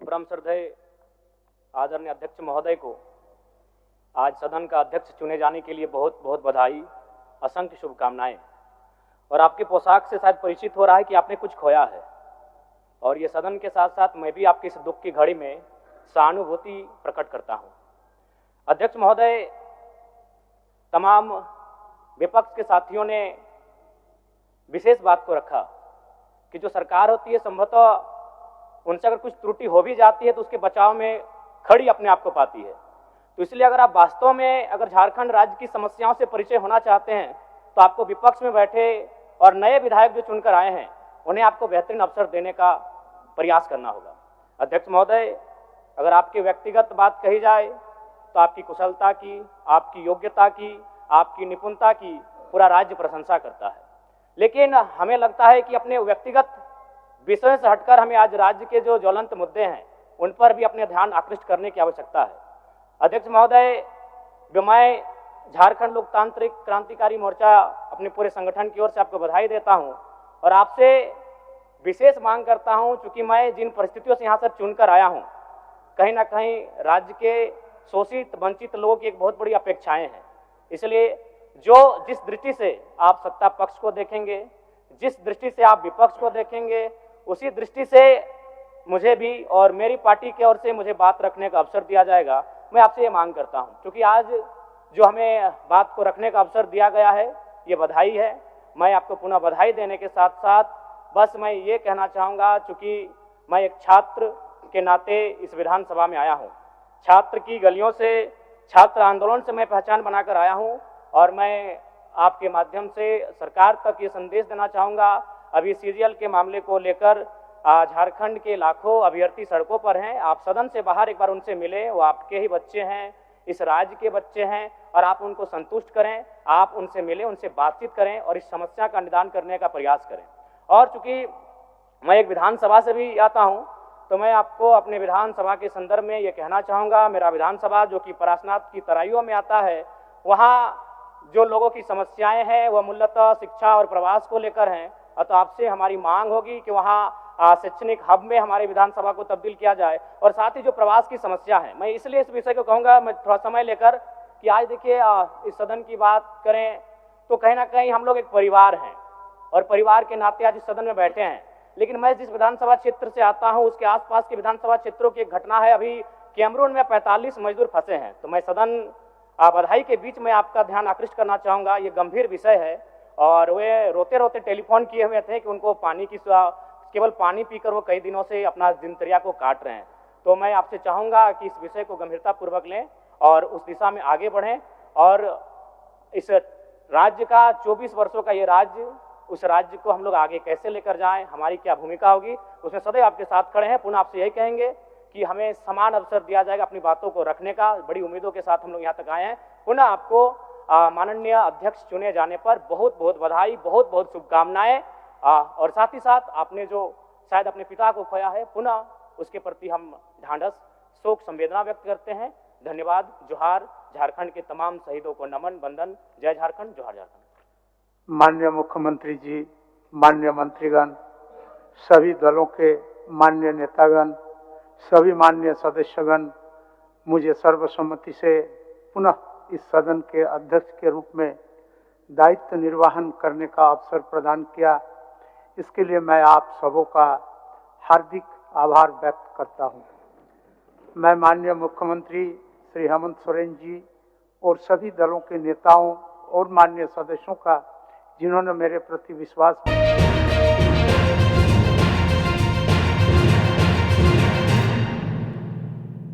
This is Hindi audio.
ब्रह्म श्रद्धेय आदरणीय अध्यक्ष महोदय को आज सदन का अध्यक्ष चुने जाने के लिए बहुत बहुत बधाई, असंख्य शुभकामनाएं। और आपके पोशाक से शायद परिचित हो रहा है कि आपने कुछ खोया है, और ये सदन के साथ साथ मैं भी आपकी इस दुख की घड़ी में सहानुभूति प्रकट करता हूं। अध्यक्ष महोदय, तमाम विपक्ष के साथियों ने विशेष बात को रखा कि जो सरकार होती है संभवतः उनसे अगर कुछ त्रुटि हो भी जाती है तो उसके बचाव में खड़ी अपने आप को पाती है। तो इसलिए अगर आप वास्तव में अगर झारखंड राज्य की समस्याओं से परिचय होना चाहते हैं तो आपको विपक्ष में बैठे और नए विधायक जो चुनकर आए हैं उन्हें आपको बेहतरीन अवसर देने का प्रयास करना होगा। अध्यक्ष महोदय, अगर आपकी व्यक्तिगत बात कही जाए तो आपकी कुशलता की, आपकी योग्यता की, आपकी निपुणता की पूरा राज्य प्रशंसा करता है, लेकिन हमें लगता है कि अपने व्यक्तिगत विषयों से हटकर हमें आज राज्य के जो ज्वलंत मुद्दे हैं उन पर भी अपने ध्यान आकृष्ट करने की आवश्यकता है। अध्यक्ष महोदय, मैं झारखंड लोकतांत्रिक क्रांतिकारी मोर्चा अपने पूरे संगठन की ओर से आपको बधाई देता हूं और आपसे विशेष मांग करता हूं, चूंकि मैं जिन परिस्थितियों से यहां से चुनकर आया हूं, कहीं ना कहीं राज्य के शोषित वंचित लोगों की एक बहुत बड़ी अपेक्षाएं हैं। इसलिए जिस दृष्टि से आप सत्ता पक्ष को देखेंगे, जिस दृष्टि से आप विपक्ष को देखेंगे, उसी दृष्टि से मुझे भी और मेरी पार्टी की ओर से मुझे बात रखने का अवसर दिया जाएगा। मैं आपसे ये मांग करता हूं, क्योंकि आज जो हमें बात को रखने का अवसर दिया गया है ये बधाई है। मैं आपको पुनः बधाई देने के साथ साथ बस मैं ये कहना चाहूँगा, चूँकि मैं एक छात्र के नाते इस विधानसभा में आया हूँ, छात्र की गलियों से, छात्र आंदोलन से मैं पहचान बनाकर आया हूँ, और मैं आपके माध्यम से सरकार तक ये संदेश देना चाहूँगा। अभी सीजीएल के मामले को लेकर झारखंड के लाखों अभ्यर्थी सड़कों पर हैं। आप सदन से बाहर एक बार उनसे मिले, वो आपके ही बच्चे हैं, इस राज्य के बच्चे हैं, और आप उनको संतुष्ट करें, आप उनसे मिलें, उनसे बातचीत करें और इस समस्या का निदान करने का प्रयास करें। और चूंकि मैं एक विधानसभा से भी आता हूं, तो मैं आपको अपने विधानसभा के संदर्भ में ये कहना चाहूँगा, मेरा विधानसभा जो कि परासनाथ की तराइयों में आता है, वहाँ जो लोगों की समस्याएं हैं वह मूलतः शिक्षा और प्रवास को लेकर हैं। तो आपसे हमारी मांग होगी कि वहाँ शैक्षणिक हब में हमारे विधानसभा को तब्दील किया जाए, और साथ ही जो प्रवास की समस्या है, मैं इसलिए इस विषय को कहूँगा, मैं थोड़ा समय लेकर, कि आज देखिए इस सदन की बात करें तो कहीं ना कहीं हम लोग एक परिवार हैं और परिवार के नाते आज इस सदन में बैठे हैं। लेकिन मैं जिस विधानसभा क्षेत्र से आता हूं उसके आसपास के विधानसभा क्षेत्रों की एक घटना है। अभी कैमरून में 45 मजदूर फंसे हैं, तो मैं सदन बधाई के बीच में आपका ध्यान आकृष्ट करना चाहूँगा। ये गंभीर विषय है और वे रोते रोते टेलीफोन किए हुए थे कि उनको पानी की, केवल पानी पीकर वो कई दिनों से अपना दिनचर्या को काट रहे हैं। तो मैं आपसे चाहूँगा कि इस विषय को गंभीरतापूर्वक लें और उस दिशा में आगे बढ़ें, और इस राज्य का 24 वर्षों का ये राज्य, उस राज्य को हम लोग आगे कैसे लेकर जाएं, हमारी क्या भूमिका होगी, उसमें सदैव आपके साथ खड़े हैं। पुनः आपसे यही कहेंगे कि हमें समान अवसर दिया जाएगा अपनी बातों को रखने का। बड़ी उम्मीदों के साथ हम लोग यहाँ तक आए हैं। पुनः आपको माननीय अध्यक्ष चुने जाने पर बहुत बहुत बधाई, बहुत बहुत शुभकामनाएं, और साथ ही साथ आपने जो शायद अपने पिता को खोया है, पुनः उसके प्रति हम ढांढस, शोक, संवेदना व्यक्त करते हैं। धन्यवाद। जोहार। झारखंड के तमाम शहीदों को नमन, वंदन। जय झारखंड, जोहार झारखंड। माननीय मुख्यमंत्री जी, माननीय मंत्रीगण, सभी दलों के माननीय नेतागण, सभी माननीय सदस्यगण, मुझे सर्वसम्मति से पुनः इस सदन के अध्यक्ष के रूप में दायित्व निर्वहन करने का अवसर प्रदान किया। इसके लिए मैं आप सबों का हार्दिक आभार व्यक्त करता हूं। मैं माननीय मुख्यमंत्री श्री हेमंत सोरेन जी और सभी दलों के नेताओं और माननीय सदस्यों का, जिन्होंने मेरे प्रति विश्वास